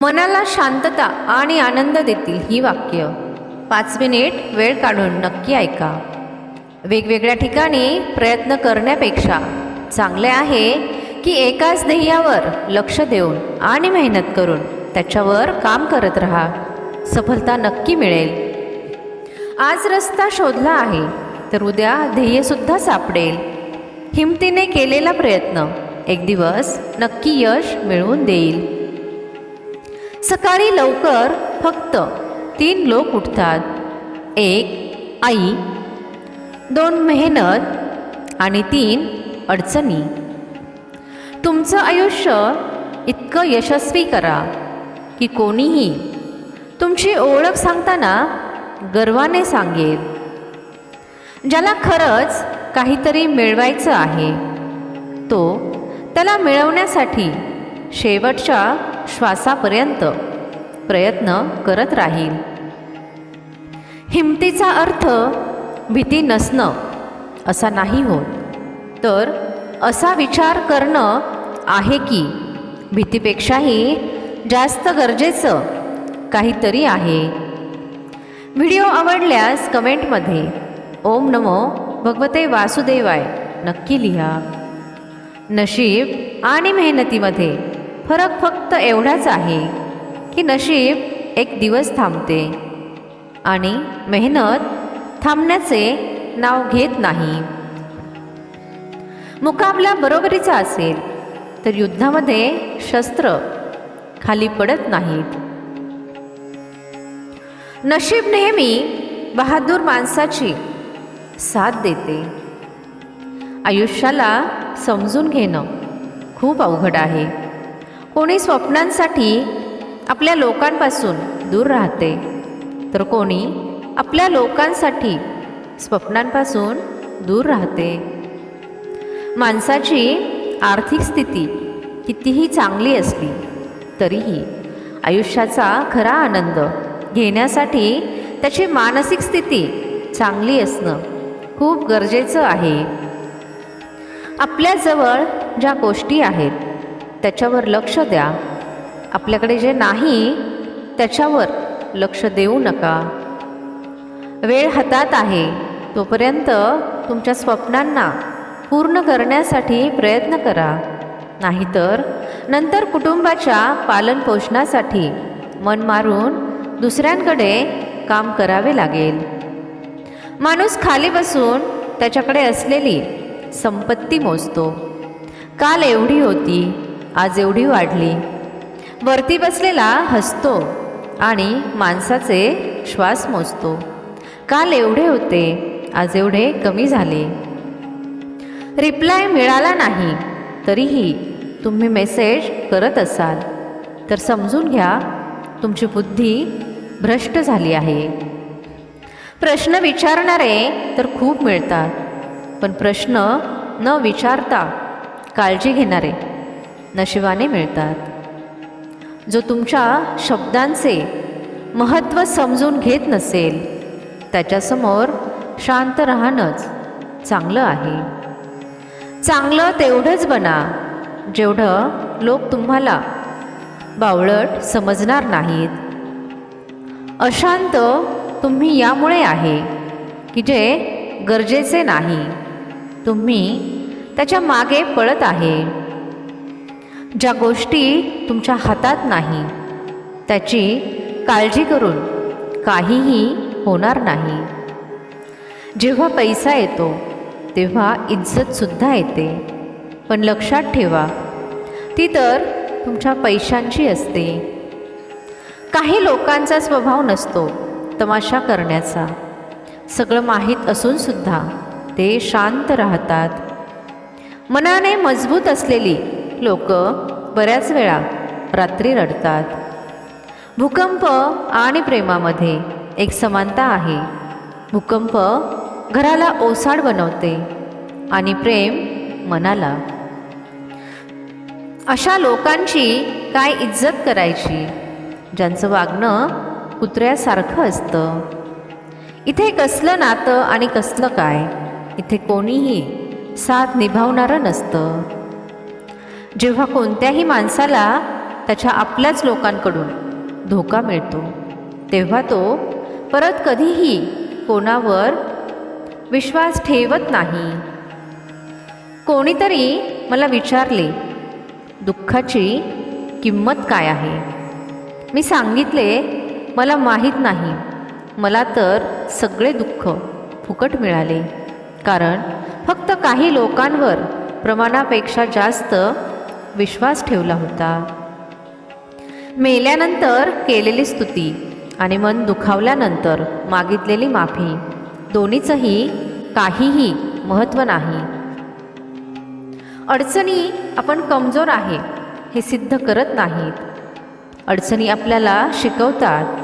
मनाला शांतता आणि आनंद देतील ही वाक्य 5 मिनिट वेळ काढून नक्की ऐका. वेगवेगळ्या ठिकाणी प्रयत्न करण्यापेक्षा चांगले आहे की एकाच ध्येयावर लक्ष देऊन आणि मेहनत करून त्याच्यावर काम करत राहा. सफलता नक्की मिळेल. आज रस्ता शोधला आहे तर उद्या ध्येयसुद्धा सापडेल. हिमतीने केलेला प्रयत्न एक दिवस नक्की यश मिळवून देईल. सकाळी लवकर फक्त 3 लोक उठतात. 1 आई, 2 मेहनत आणि 3 अडचणी. तुमचं आयुष्य इतकं यशस्वी करा की कोणीही तुमची ओळख सांगताना गर्वाने सांगेल. ज्याला खरंच काहीतरी मिळवायचं आहे तो त्याला मिळवण्यासाठी शेवटच्या श्वासापर्यंत प्रयत्न करत राहील. हिमतीचा अर्थ भीती नसणं असा नाही होत, तर असा विचार करणं आहे की भीतीपेक्षाही जास्त गरजेचं काहीतरी आहे. व्हिडिओ आवडल्यास कमेंटमध्ये ओम नमो भगवते वासुदेवाय नक्की लिहा. नशीब आणि मेहनतीमध्ये फरक फक्त एवढाच आहे की नशीब एक दिवस थांबते आणि मेहनत थांबण्याचे नाव घेत नाही. मुकाबला बरोबरीचा असेल तर युद्धामध्ये शस्त्र खाली पडत नाहीत. नशीब नेहमी बहादूर माणसाची साथ देते. आयुष्याला समजून घेणं खूप अवघड आहे. कोणी स्वप्नांसाठी आपल्या लोकांपासून दूर राहते तर कोणी आपल्या लोकांसाठी स्वप्नांपासून दूर राहते. माणसाची आर्थिक स्थिती कितीही चांगली असली तरीही आयुष्याचा खरा आनंद घेण्यासाठी त्याची मानसिक स्थिती चांगली असणं खूप गरजेचं आहे. आपल्याजवळ ज्या गोष्टी आहेत त्याच्यावर लक्ष द्या. आपल्याकडे जे नाही त्याच्यावर लक्ष देऊ नका. वेळ हातात आहे तोपर्यंत तुमच्या स्वप्नांना पूर्ण करण्यासाठी प्रयत्न करा. नाहीतर नंतर कुटुंबाच्या पालनपोषणासाठी मन मारून दुसऱ्यांकडे काम करावे लागेल. माणूस खाली बसून त्याच्याकडे असलेली संपत्ती मोजतो. काल एवढी होती, आज एवढी वाढली. वरती बसलेला हसतो आणि माणसाचे श्वास मोजतो. काल एवढे होते, आज एवढे कमी झाले. रिप्लाय मिळाला नाही तरीही तुम्ही मेसेज करत असाल तर समजून घ्या तुमची बुद्धी भ्रष्ट झाली आहे. प्रश्न विचारणारे तर खूप मिळतात, पण प्रश्न न विचारता काळजी घेणारे नशिबाने मिळतात. जो तुमच्या शब्दांचे महत्त्व समजून घेत नसेल त्याच्यासमोर शांत राहणंच चांगलं आहे. चांगलं तेवढंच बना जेवढं लोक तुम्हाला बावळट समजणार नाहीत. अशांत तुम्ही यामुळे आहे की जे गरजेचे नाही. तुम्ही त्याच्या मागे पळत आहे. ज्या गोष्टी तुमच्या हातात नाही त्याची काळजी करून काहीही होणार नाही. जेव्हा पैसा येतो तेव्हा इज्जतसुद्धा येते, पण लक्षात ठेवा ती तर तुमच्या पैशांची असते. काही लोकांचा स्वभाव नसतो तमाशा करण्याचा. सगळं माहीत असूनसुद्धा ते शांत राहतात. मनाने मजबूत असलेली लोक बऱ्याच वेळा रात्री रडतात. भूकंप आणि प्रेमामध्ये एक समानता आहे. भूकंप घराला ओसाड बनवते आणि प्रेम मनाला. अशा लोकांची काय इज्जत करायची ज्यांचं वागणं कुत्र्यासारखं असतं. इथे कसलं नातं आणि कसलं काय, इथे कोणीही साथ निभावणारं नसतं. जेव्हा कोणत्याही माणसाला त्याच्या आपल्याच लोकांकडून धोका मिळतो, तेव्हा तो परत कधीही कोणावर विश्वास ठेवत नाही. कोणीतरी मला विचारले, दुःखाची किंमत काय आहे? मी सांगितले, मला माहीत नाही. मला तर सगळे दुःख फुकट मिळाले, कारण फक्त काही लोकांवर प्रमाणापेक्षा जास्त विश्वास ठेवला होता. मेल्यानंतर केलेली स्तुती आणि मन दुखावल्यानंतर मागितलेली माफी दोन्हीचंही काहीही महत्त्व नाही. अडचणी आपण कमजोर आहे हे सिद्ध करत नाहीत. अडचणी आपल्याला शिकवतात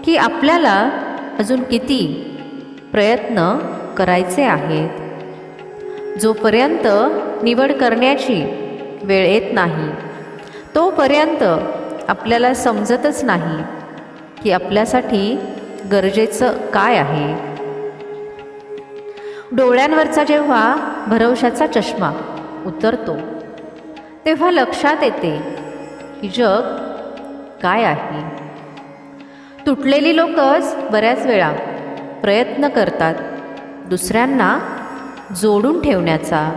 की आपल्याला अजून किती प्रयत्न करायचे आहेत. जोपर्यंत निवड करण्याची वेळ येत नाही तोपर्यंत आपल्याला समजतच नाही की आपल्यासाठी गरजेचं काय आहे. डोळ्यांवरचा जेव्हा भरवशाचा चष्मा उतरतो तेव्हा लक्षात येते की जग काय आहे. तुटलेली लोकच बऱ्याच वेळा प्रयत्न करतात दुसऱ्यांना जोडून ठेवण्याचा.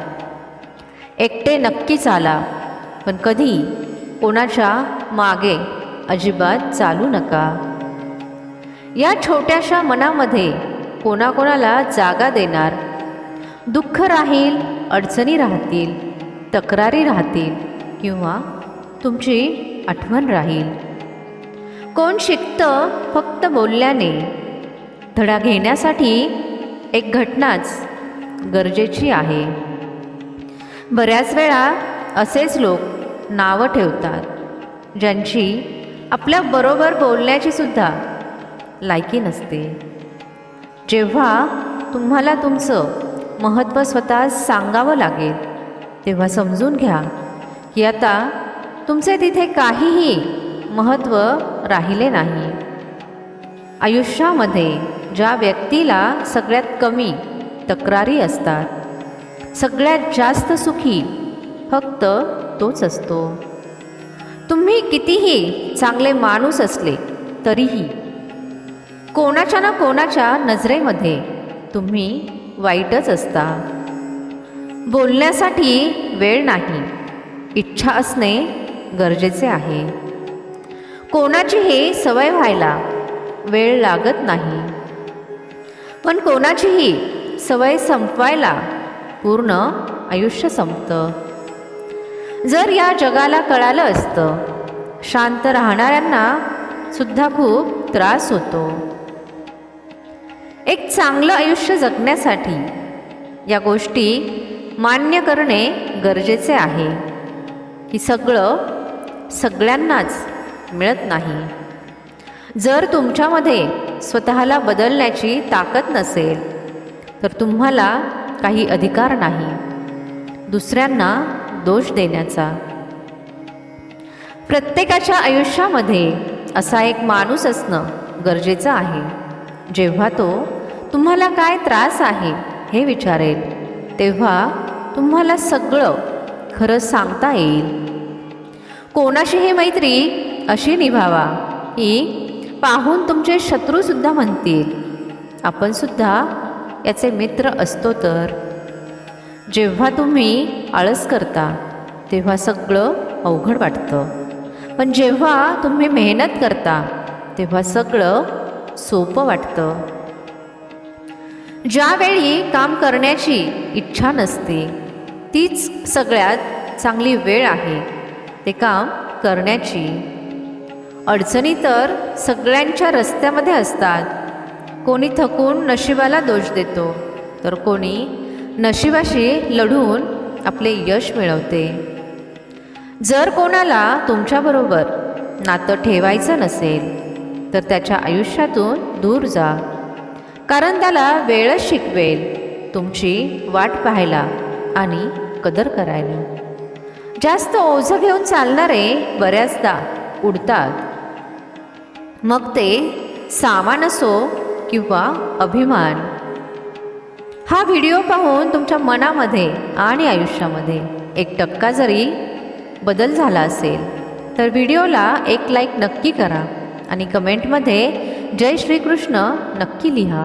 एकटे नक्की चाला, पण कधी कोणाच्या मागे अजिबात चालू नका. या छोट्याशा मनामध्ये कोणाकोणाला जागा देणार. दुःख राहील, अडचणी राहतील, तक्रारी राहतील किंवा तुमची आठवण राहील. कोण शिकतं फक्त बोलल्याने? धडा घेण्यासाठी एक घटनाच गरजेची आहे. बऱ्याच वेळा असेच लोक नावं ठेवतात ज्यांची आपल्याबरोबर बोलण्याची सुद्धा लायकी नसते. जेव्हा तुम्हाला तुमचं महत्त्व स्वतः सांगावं लागेल तेव्हा समजून घ्या की आता तुमचे तिथे काहीही महत्त्व राहिले नाही. आयुष्यामध्ये ज्या व्यक्तीला सगळ्यात कमी तक्रारी असतात, सगळ्यात जास्त सुखी फक्त तोच असतो. तुम्ही कितीही चांगले माणूस असले तरीही कोणाच्या ना कोणाच्या नजरेमध्ये तुम्ही वाईटच असता. बोलण्यासाठी वेळ नाही, इच्छा असणे गरजेचे आहे. कोणाचीही सवय व्हायला वेळ लागत नाही, पण कोणाचीही सवय संपवायला पूर्ण आयुष्य संपतं. जर या जगाला कळालं असतं, शांत राहणाऱ्यांना सुद्धा खूप त्रास होतो. एक चांगलं आयुष्य जगण्यासाठी या गोष्टी मान्य करणे गरजेचे आहे की सगळं सगळ्यांनाच मिळत नाही. जर तुमच्यामध्ये स्वतःला बदलण्याची ताकद नसेल तर तुम्हाला काही अधिकार नाही दुसऱ्यांना दोष देण्याचा. प्रत्येकाच्या आयुष्यामध्ये असा एक माणूस असणं गरजेचं आहे जेव्हा तो तुम्हाला काय त्रास आहे हे विचारेल तेव्हा तुम्हाला सगळं खरं सांगता येईल. कोणाशीही मैत्री अशी निभावा की पाहून तुमचे शत्रूसुद्धा म्हणतील, आपण सुद्धा याचे मित्र असतो तर. जेव्हा तुम्ही आळस करता तेव्हा सगळं अवघड वाटतं, पण जेव्हा तुम्ही मेहनत करता तेव्हा सगळं सोपं वाटतं. ज्यावेळी काम करण्याची इच्छा नसते तीच सगळ्यात चांगली वेळ आहे ते काम करण्याची. अडचणी तर सगळ्यांच्या रस्त्यामध्ये असतात. कोणी थकून नशिबाला दोष देतो तर कोणी नशिबाशी लढून आपले यश मिळवते. जर कोणाला तुमच्याबरोबर नातं ठेवायचं नसेल तर त्याच्या आयुष्यातून दूर जा, कारण त्याला वेळच शिकवेल तुमची वाट पाहायला आणि कदर करायला. जास्त ओझं घेऊन चालणारे बऱ्याचदा उडतात, मग ते सामान असो किंवा अभिमान. हा व्हिडिओ पाहून तुमच्या मनामध्ये आणि आयुष्यामध्ये 1% जरी बदल झाला असेल तर व्हिडिओला एक लाईक नक्की करा आणि कमेंटमध्ये जय श्रीकृष्ण नक्की लिहा.